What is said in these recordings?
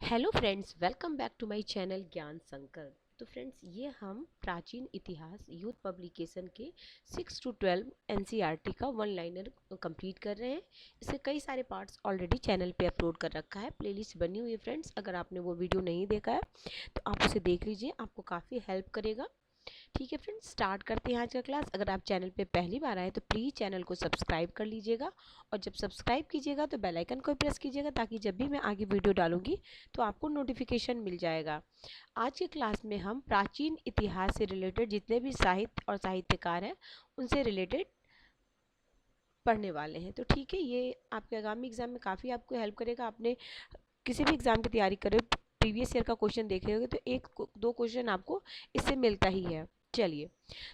Hello friends, welcome back to my channel Gyan Sankar. तो friends, ये हम प्राचीन इतिहास यूथ पब्लिकेशन के 6 to 12 एनसीईआरटी का वन लाइनर कंप्लीट कर रहे हैं। इसके कई सारे पार्ट्स ऑलरेडी चैनल पे अपलोड कर रखा है, प्लेलिस्ट बनी हुई है। फ्रेंड्स, अगर आपने वो वीडियो नहीं देखा है तो आप उसे देख लीजिए, आपको काफ़ी हेल्प करेगा। ठीक है फ्रेंड्स, स्टार्ट करते हैं आज का क्लास। अगर आप चैनल पे पहली बार आए तो प्लीज़ चैनल को सब्सक्राइब कर लीजिएगा, और जब सब्सक्राइब कीजिएगा तो बेल आइकन को प्रेस कीजिएगा, ताकि जब भी मैं आगे वीडियो डालूंगी तो आपको नोटिफिकेशन मिल जाएगा। आज के क्लास में हम प्राचीन इतिहास से रिलेटेड जितने भी साहित्य और साहित्यकार हैं उनसे रिलेटेड पढ़ने वाले हैं। तो ठीक है, ये आपके आगामी एग्जाम में काफ़ी आपको हेल्प करेगा। आपने किसी भी एग्जाम की तैयारी कर रहे हो, प्रीवियस ईयर का क्वेश्चन देखे होंगे तो एक दो क्वेश्चन आपको इससे मिलता ही है। चलिए,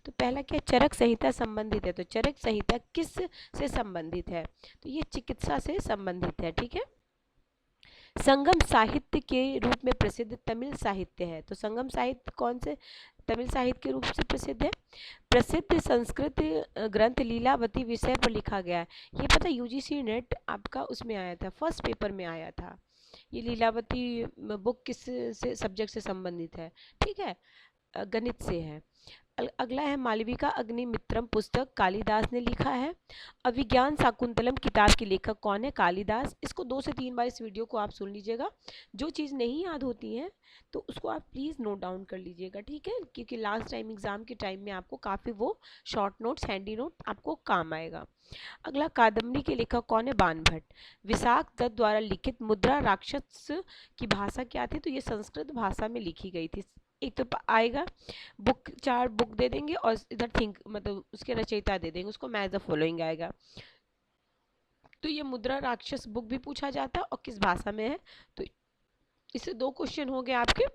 तो पहला क्या, चरक संहिता संबंधित है। तो चरक संहिता किस से संबंधित है? तो ये चिकित्सा से संबंधित है। ठीक है, संगम साहित्य के रूप में प्रसिद्ध तमिल साहित्य है। तो संगम साहित्य कौन से तमिल साहित्य के रूप से प्रसिद्ध है? प्रसिद्ध संस्कृत ग्रंथ लीलावती विषय पर लिखा गया है। ये पता, यूजीसी नेट आपका उसमें आया था, फर्स्ट पेपर में आया था। ये लीलावती बुक किस से सब्जेक्ट से संबंधित है? ठीक है, गणित से है। अगला है मालविका अग्निमित्रम, पुस्तक कालिदास ने लिखा है। अभिज्ञान शाकुंतलम किताब के लेखक कौन है? कालिदास। इसको 2 से 3 बार इस वीडियो को आप सुन लीजिएगा। जो चीज़ नहीं याद होती है तो उसको आप प्लीज़ नोट डाउन कर लीजिएगा। ठीक है, क्योंकि लास्ट टाइम एग्जाम के टाइम में आपको काफ़ी वो शॉर्ट नोट्स, हैंडी नोट आपको काम आएगा। अगला, कादम्बरी के लेखक कौन है? बाणभट्ट। विशाख दत्त द्वारा लिखित मुद्रा राक्षस की भाषा क्या थी? तो ये संस्कृत भाषा में लिखी गई थी। एक तो आएगा बुक, 4 बुक दे देंगे और इधर थिंक मतलब उसके रचयिता दे देंगे, उसको मैच द फॉलोइंग आएगा। तो ये मुद्रा राक्षस बुक भी पूछा जाता है और किस भाषा में है। तो इससे 2 क्वेश्चन हो गए आपके।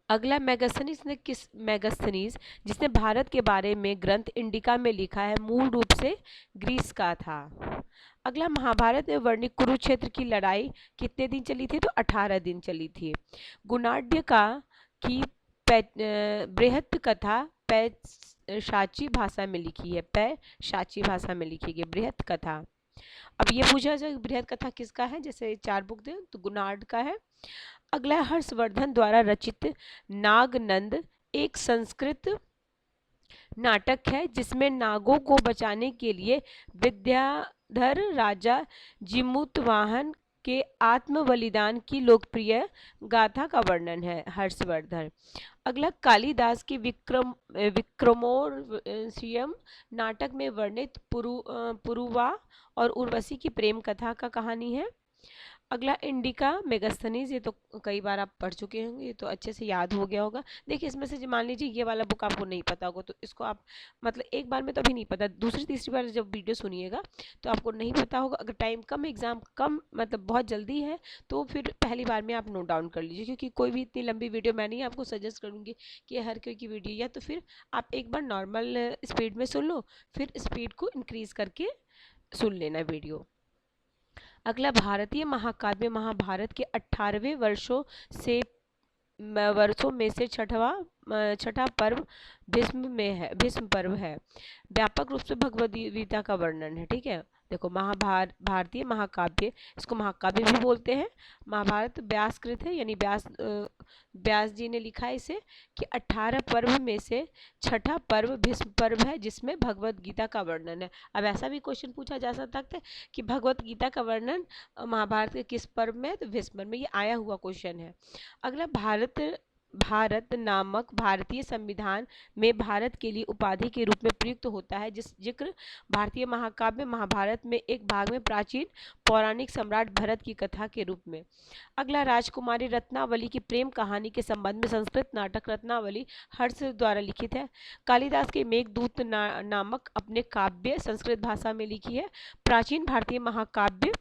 अगला, मैगस्थनीज जिसने भारत के बारे में ग्रंथ इंडिका में लिखा है, मूल रूप से ग्रीस का था। अगला, महाभारत में वर्णित कुरुक्षेत्र की लड़ाई कितने दिन चली थी? तो 18 दिन चली थी। गुणाढ्य का की बृहत कथा पैशाची भाषा में लिखी है। पैशाची भाषा में लिखी गई बृहत कथा। अब ये पूछा जाए बृहत कथा किसका है, जैसे 4 बुक दे तो गुणाढ्य का है। अगला, हर्षवर्धन द्वारा रचित नागनंद एक संस्कृत नाटक है जिसमें नागों को बचाने के लिए विद्याधर राजा जिमुतवाहन के आत्म बलिदान की लोकप्रिय गाथा का वर्णन है। हर्षवर्धन। अगला, कालिदास की विक्रमोर्वशीयम नाटक में वर्णित पुरुवा और उर्वशी की प्रेम कथा का कहानी है। अगला, इंडिका मेगास्थनीज, ये तो कई बार आप पढ़ चुके होंगे, ये तो अच्छे से याद हो गया होगा। देखिए, इसमें से मान लीजिए ये वाला बुक आपको नहीं पता होगा तो इसको आप मतलब एक बार में तो अभी नहीं पता, दूसरी तीसरी बार जब वीडियो सुनिएगा तो आपको नहीं पता होगा। अगर टाइम कम, एग्जाम कम, मतलब बहुत जल्दी है तो फिर पहली बार में आप नोट डाउन कर लीजिए, क्योंकि कोई भी इतनी लंबी वीडियो मैं नहीं आपको सजेस्ट करूँगी कि हर कोई की वीडियो, या तो फिर आप एक बार नॉर्मल स्पीड में सुन लो, फिर स्पीड को इंक्रीज करके सुन लेना वीडियो। अगला, भारतीय महाकाव्य महाभारत के 18वें वर्षों में से छठा पर्व भीष्म पर्व है। व्यापक रूप से भगवद गीता का वर्णन है। ठीक है, देखो, भारतीय महाकाव्य, इसको महाकाव्य भी बोलते हैं। महाभारत व्यासकृत है, यानी व्यास जी ने लिखा है इसे, कि 18 पर्व में से छठा पर्व भीष्म पर्व है जिसमें भगवद गीता का वर्णन है। अब ऐसा भी क्वेश्चन पूछा जा सकता है कि भगवद गीता का वर्णन महाभारत के किस पर्व में है? तो भीष्म पर्व में। ये आया हुआ क्वेश्चन है। अगला, भारत नामक भारतीय संविधान में भारत के लिए उपाधि के रूप में प्रयुक्त होता है, जिस जिक्र भारतीय महाकाव्य महाभारत में एक भाग में प्राचीन पौराणिक सम्राट भरत की कथा के रूप में। अगला, राजकुमारी रत्नावली की प्रेम कहानी के संबंध में संस्कृत नाटक रत्नावली हर्ष द्वारा लिखित है। कालिदास के मेघदूत नामक अपने काव्य संस्कृत भाषा में लिखी है। प्राचीन भारतीय महाकाव्य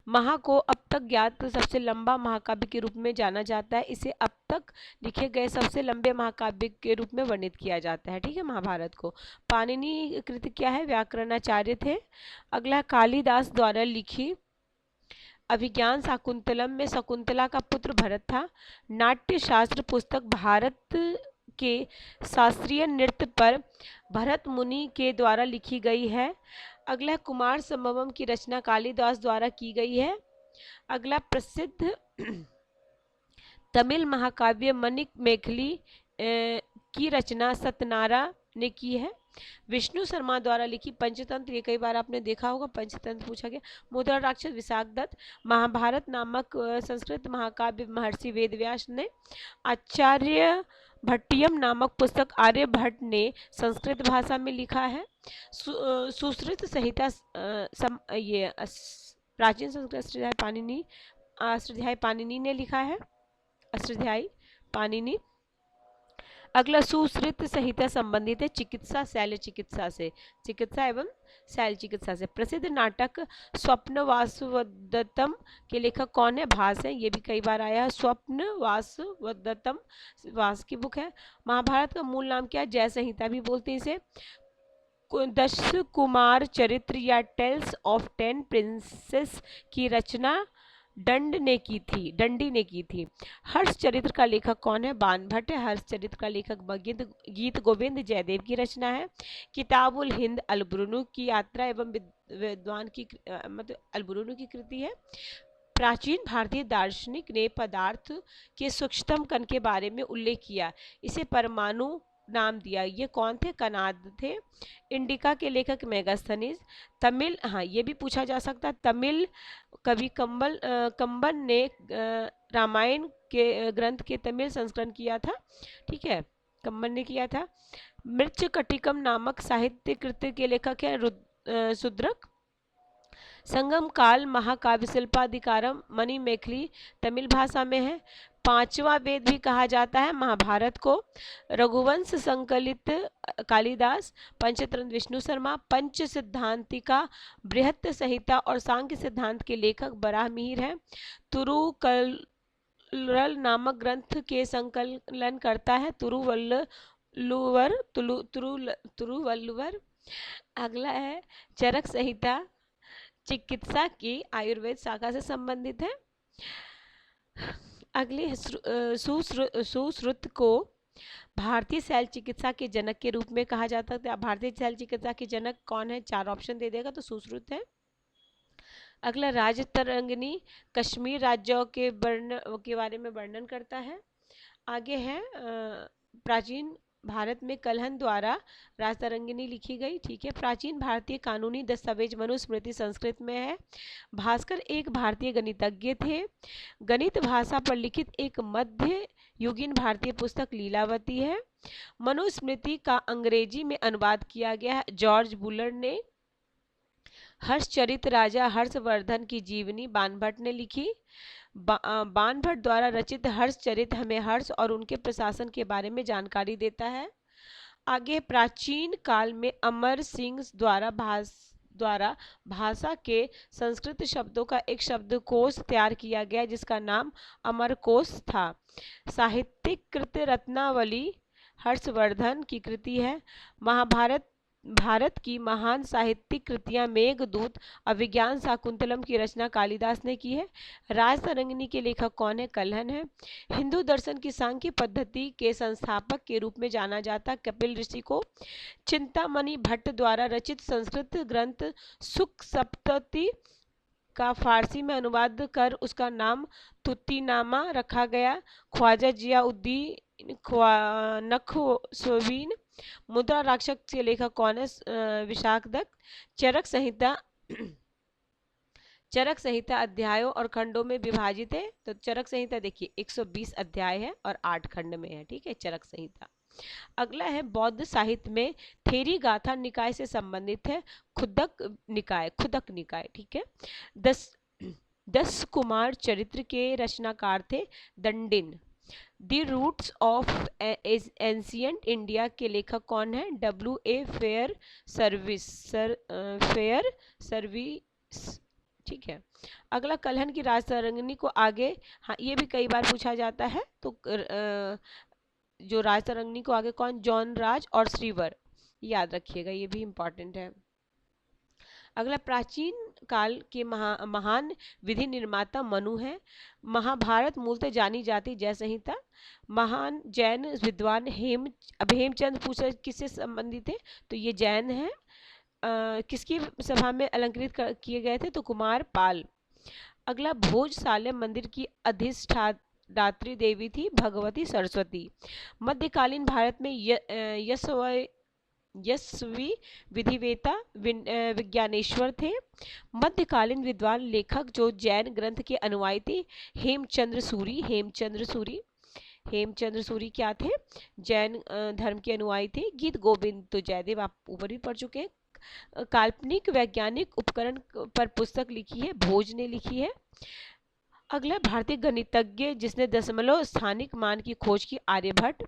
महा को अब तक ज्ञात सबसे लंबा महाकाव्य के रूप में जाना जाता है। इसे अब तक लिखे गए सबसे लंबे महाकाव्य के रूप में वर्णित किया जाता है। ठीक है, महाभारत को पाणिनि कृत क्या है? व्याकरणाचार्य थे। अगला, कालिदास द्वारा लिखी अभिज्ञान शाकुंतलम में शकुंतला का पुत्र भरत था। नाट्य शास्त्र पुस्तक भारत के शास्त्रीय नृत्य पर भरत मुनि के द्वारा लिखी गई है। अगला, कुमार संभवम की रचना कालिदास द्वारा की गई है। अगला प्रसिद्ध तमिल महाकाव्य मणिक मेखली की रचना सत्यनारा ने की है। विष्णु शर्मा द्वारा लिखी पंचतंत्र, ये कई बार आपने देखा होगा, पंचतंत्र पूछा गया। मुद्रा राक्षस विशाख दत्त। महाभारत नामक संस्कृत महाकाव्य महर्षि वेदव्यास ने। आचार्य भट्टियम नामक पुस्तक आर्यभट्ट ने संस्कृत भाषा में लिखा है। सुश्रुत संहिता प्राचीन संस्कृत अष्टाध्यायी पाणिनि ने लिखा है, अष्टाध्यायी पाणिनि। अगला सुश्रुत संहिता संबंधित है चिकित्सा शैल्य चिकित्सा से, चिकित्सा एवं शैल्य चिकित्सा से। प्रसिद्ध नाटक स्वप्न वासवदत्तम के लेखक कौन है? भास है, ये भी कई बार आया है। स्वप्न वासवदत्तम वास की बुक है। महाभारत का मूल नाम क्या है? जय संहिता भी बोलते हैं इसे। 10 कुमार चरित्र या टेल्स ऑफ 10 प्रिंसेस की रचना दंडी ने की थी। हर्ष चरित्र का लेखक कौन है? बाणभट्ट है। हर्ष चरित्र का लेखक गीत गोविंद जयदेव की रचना है। किताबुल हिंद अलबरूनी की यात्रा एवं विद्वान की मतलब अलबरूनी की कृति है। प्राचीन भारतीय दार्शनिक ने पदार्थ के सूक्ष्मतम कण के बारे में उल्लेख किया, इसे परमाणु नाम दिया। ये कौन थे? कनाद थे। इंडिका के लेखक मेगास्थनीज। तमिल, हाँ ये भी पूछा जा सकता है, तमिल कवि कंबन ने रामायण के ग्रंथ के तमिल संस्करण किया था, ठीक है, कंबन ने किया था। मृच्छकटिकम नामक साहित्य कृति के लेखक है शूद्रक। संगम काल महाकाव्य शिल्पाधिकारम मणिमेखली तमिल भाषा में है। 5वां वेद भी कहा जाता है महाभारत को। रघुवंश संकलित कालिदास। पंचतंत्र विष्णु शर्मा। पंच सिद्धांतिका बृहत संहिता और सांख्य सिद्धांत के लेखक बराहमिहिर हैं। तुरुवल्लुवर नामक ग्रंथ के संकलन करता है तुरुवल्लुवर। अगला है चरक संहिता, चिकित्सा की आयुर्वेद शाखा से संबंधित है। अगले सुश्रुत को भारतीय शैल्य चिकित्सा के जनक के रूप में कहा जाता है। भारतीय शैल्य चिकित्सा के जनक कौन है? 4 ऑप्शन दे देगा तो सुश्रुत है। अगला राजतरंगिणी कश्मीर राज्यों के बारे में वर्णन करता है। आगे है प्राचीन भारत में कलहन द्वारा राजतरंगिणी लिखी गई, ठीक है। प्राचीन भारतीय कानूनी दस्तावेज मनुस्मृति संस्कृत में है। भास्कर एक भारतीय गणितज्ञ थे। गणित भाषा पर लिखित एक मध्य युगीन भारतीय पुस्तक लीलावती है। मनुस्मृति का अंग्रेजी में अनुवाद किया गया है जॉर्ज बुलर ने। हर्षचरित राजा हर्षवर्धन की जीवनी बाणभट्ट ने लिखी। बाणभट्ट द्वारा रचित हर्षचरित हमें हर्ष और उनके प्रशासन के बारे में जानकारी देता है। आगे प्राचीन काल में अमर सिंह द्वारा भाषा के संस्कृत शब्दों का एक शब्दकोश तैयार किया गया जिसका नाम अमरकोश था। साहित्यिक कृत रत्नावली हर्षवर्धन की कृति है। भारत की महान साहित्यिक कृतियां मेघदूत, अभिज्ञान शाकुंतलम की रचना कालिदास ने की है। राजतरंगिणी के लेखक कौन है? कलहन है। हिंदू दर्शन की सांख्य पद्धति के संस्थापक के रूप में जाना जाता कपिल ऋषि को। चिंतामणि भट्ट द्वारा रचित संस्कृत ग्रंथ सुख सप्तति का फारसी में अनुवाद कर उसका नाम तुत्तीनामा रखा गया। ख्वाजा जियाउद्दीन नक्शबंदी। मुद्रा राक्षस के लेखक कौन है? विशाख दत्त। चरक संहिता अध्यायों और खंडों में विभाजित है। तो चरक संहिता देखिए 120 अध्याय है और 8 खंड में है, ठीक है, चरक संहिता। अगला है बौद्ध साहित्य में थेरी गाथा निकाय से संबंधित है। खुदक निकाय, ठीक है। 10 कुमार चरित्र के रचनाकार थे Dandin. The roots of ancient India के लेखक कौन है? W.A. फेयर सर्विस, ठीक है। अगला कलहन की राजतरंगिणी को आगे, हाँ ये भी कई बार पूछा जाता है, तो जो राजतरंगिणी को आगे कौन? जॉन राज और श्रीवर, याद रखिएगा, ये भी इंपॉर्टेंट है। अगला प्राचीन काल के महान विधि निर्माता मनु है। महाभारत मूलतः जानी जाती जय संहिता। महान जैन विद्वान हेमचंद पूछा किससे संबंधित है? तो ये जैन है। किसकी सभा में अलंकृत किए गए थे? तो कुमार पाल। अगला, भोजशाला मंदिर की अधिष्ठात्री देवी थी भगवती सरस्वती। मध्यकालीन भारत में यशस्वी विधिवेता विज्ञानेश्वर थे। मध्यकालीन विद्वान लेखक जो जैन ग्रंथ के अनुयायी थे, हेमचंद्र सूरी। हेमचंद्र सूरी क्या थे? जैन धर्म के अनुयायी थे। गीत गोविंद तो जयदेव आप ऊपर भी पढ़ चुके हैं। काल्पनिक वैज्ञानिक उपकरण पर पुस्तक लिखी है, भोज ने लिखी है। अगला, भारतीय गणितज्ञ जिसने दशमलव स्थानिक मान की खोज की, आर्यभट्ट।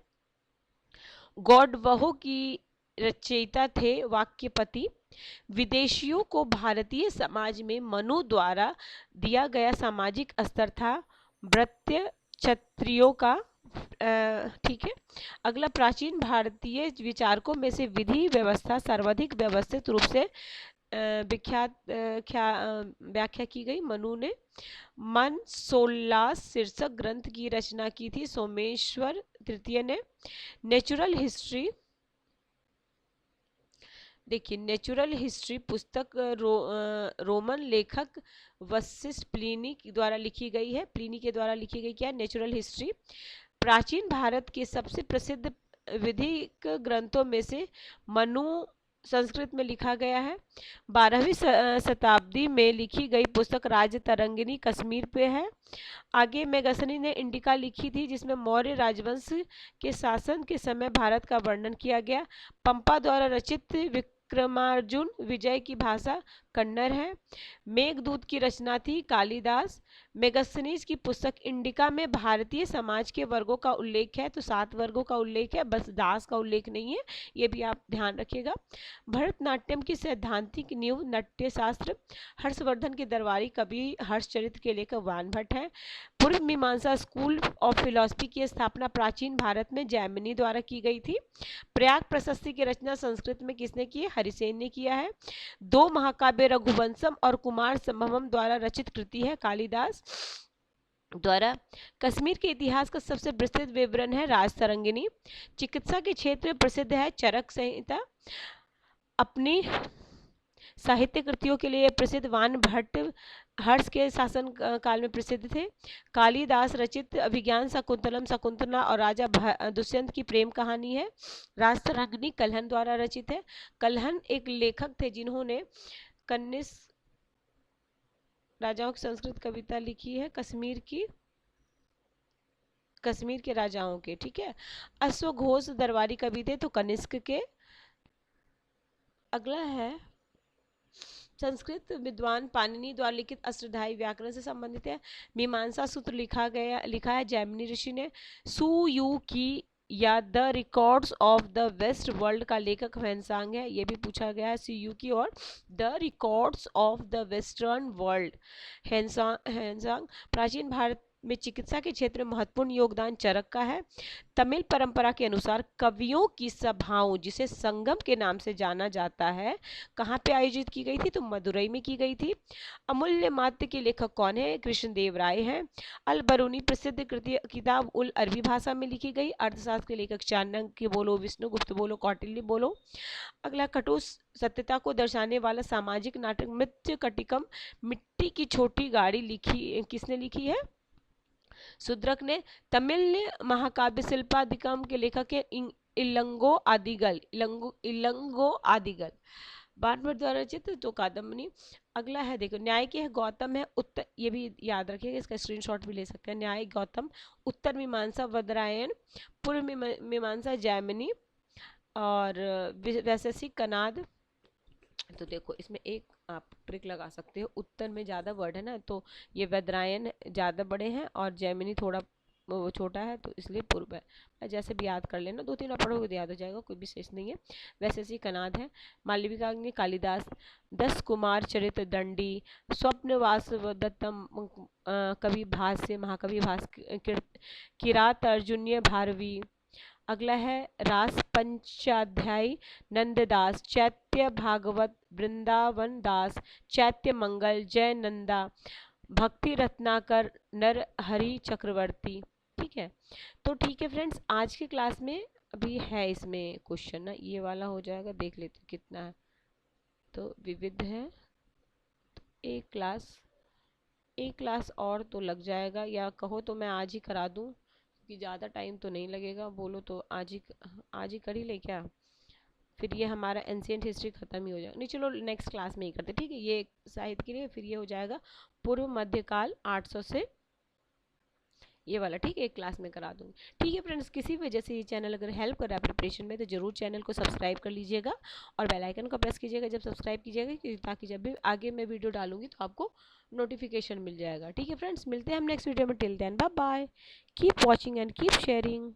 गॉडवहो की रचयिता थे, वाक्यपति। विदेशियों को भारतीय समाज में मनु द्वारा दिया गया सामाजिक स्तर था भृत्य क्षत्रियों का। ठीक है। अगला, प्राचीन भारतीय विचारकों में से विधि व्यवस्था सर्वाधिक व्यवस्थित रूप से व्याख्या की गई मनु ने। मन सोल्लास शीर्षक ग्रंथ की रचना की थी सोमेश्वर तृतीय ने। नेचुरल हिस्ट्री, देखिए नेचुरल हिस्ट्री पुस्तक रोमन लेखक वशिष्ठ प्लिनी द्वारा लिखी गई है। प्लिनी के द्वारा लिखी गई क्या है? Natural history. प्राचीन भारत के सबसे प्रसिद्ध विधिक ग्रंथों में से मनु संस्कृत में लिखा गया है। 12वीं शताब्दी में लिखी गई पुस्तक राजतरंगिणी कश्मीर पे है। आगे मेगसनी ने इंडिका लिखी थी जिसमें मौर्य राजवंश के शासन के समय भारत का वर्णन किया गया। पंपा द्वारा रचित विक्रमार्जुन विजय की भाषा कन्नड़ है। मेघदूत की रचना थी कालिदास। मेगस्थनीज की पुस्तक इंडिका में भारतीय समाज के वर्गों का उल्लेख है, तो 7 वर्गों का उल्लेख है, बस दास का उल्लेख नहीं है, ये भी आप ध्यान रखिएगा। भरतनाट्यम की सैद्धांतिक नींव नाट्य शास्त्र, हर्षवर्धन के दरबारी कवि हर्षचरित्र के लेखक वान भट्ट है। पूर्व मीमांसा स्कूल ऑफ फिलॉसफी की स्थापना प्राचीन भारत में जैमिनी द्वारा की गई थी। प्रयाग प्रशस्ति की रचना संस्कृत में किसने की है? हरिसेन ने किया है। 2 महाकाव्य रघुवंशम और कुमार संभवम द्वारा रचित कृति है कालिदास द्वारा। कश्मीर के इतिहास का सबसे विस्तृत विवरण है राजतरंगिणी। चिकित्सा के क्षेत्र में प्रसिद्ध है चरक संहिता। अपनी साहित्य कृतियों के लिए प्रसिद्ध वान भट्ट हर्ष के शासन काल में प्रसिद्ध थे। कालिदास रचित अभिज्ञान शकुंतलम शकुंतला और राजा दुष्यंत की प्रेम कहानी है। राजतरंगिणी कल्हण द्वारा रचित है। कल्हण एक लेखक थे जिन्होंने कन्निस राजाओं की संस्कृत कविता लिखी है, कश्मीर के राजाओं के। ठीक है। अश्वघोष दरबारी कवि थे, तो कनिष्क के। अगला है, संस्कृत विद्वान पाणिनि द्वारा लिखित अष्टाध्यायी व्याकरण से संबंधित है। मीमांसा सूत्र लिखा है जैमिनी ऋषि ने। सुयुकी या the records of the west world का लेखक ह्वेनसांग है, ये भी पूछा गया है। सुयुकी और the records of the western world, Hiuen Tsang. प्राचीन भारत में चिकित्सा के क्षेत्र में महत्वपूर्ण योगदान चरक का है। तमिल परंपरा के अनुसार कवियों की सभाओं, जिसे संगम के नाम से जाना जाता है, कहाँ पे आयोजित की गई थी? तो मदुरई में की गई थी। अमूल्य मात्य के लेखक कौन है? कृष्णदेव राय हैं। अल बरूनी प्रसिद्ध कृति किताब उल अरबी भाषा में लिखी गई। अर्थशास्त्र के लेखक चाणक्य बोलो, विष्णुगुप्त बोलो, कौटिल्य बोलो। अगला, कटु सत्यता को दर्शाने वाला सामाजिक नाटक मृत्यु कटिकम, मिट्टी की छोटी गाड़ी किसने लिखी है? शूद्रक ने। तमिल महाकाव्य शिल्पादिकम के लेखक है इलंगो आदिगल। बाणभट्ट द्वारा रचित तो कादम्बनी। अगला है, देखो न्याय के है गौतम है उत्तर, ये भी याद रखिएगा, इसका स्क्रीनशॉट भी ले सकते हैं। न्याय गौतम, उत्तर मीमांसा वदरायण, पूर्व मीमांसा जैमिनी और वैशेषिक कनाद। तो देखो इसमें एक आप ट्रिक लगा सकते हो, उत्तर में ज़्यादा वर्ड है ना, तो ये वज्रायन ज़्यादा बड़े हैं और जैमिनी थोड़ा वो छोटा है, तो इसलिए पूर्व है। जैसे भी याद कर लेना, 2-3 आप पढ़ोगे तो याद हो जाएगा, कोई विशेष नहीं है। वैसे सी कनाद है। मालविका कालिदास, 10 कुमार चरित्र दंडी, स्वप्नवास दत्तम कवि भाष्य महाकवि भास किरात अर्जुन्य भारवी। अगला है रास पंचाध्यायी नंददास, चैत्य भागवत वृंदावन दास, चैत्य मंगल जय नंदा, भक्ति रत्नाकर नरहरि चक्रवर्ती। ठीक है। तो ठीक है फ्रेंड्स, आज की क्लास में अभी है इसमें क्वेश्चन ना, ये वाला हो जाएगा, देख लेते कितना है। तो विविध है, एक क्लास एक क्लास और तो लग जाएगा, या कहो तो मैं आज ही करा दूँ क्योंकि ज़्यादा टाइम तो नहीं लगेगा। बोलो तो आज ही कर ही ले क्या, फिर ये हमारा एंशियंट हिस्ट्री ख़त्म ही हो जाएगा। नहीं चलो नेक्स्ट क्लास में ही करते, ठीक है। ये साहित्य के लिए फिर ये हो जाएगा पूर्व मध्यकाल 800 से, ये वाला ठीक है, एक क्लास में करा दूंगी। ठीक है फ्रेंड्स, किसी वजह से ये चैनल अगर हेल्प कर रहा है प्रिपरेशन में तो जरूर चैनल को सब्सक्राइब कर लीजिएगा और बेल आइकन को प्रेस कीजिएगा जब सब्सक्राइब कीजिएगा, ताकि जब भी आगे मैं वीडियो डालूंगी तो आपको नोटिफिकेशन मिल जाएगा। ठीक है फ्रेंड्स, मिलते हैं हम नेक्स्ट वीडियो में। Till then bye bye, keep watching and keep sharing.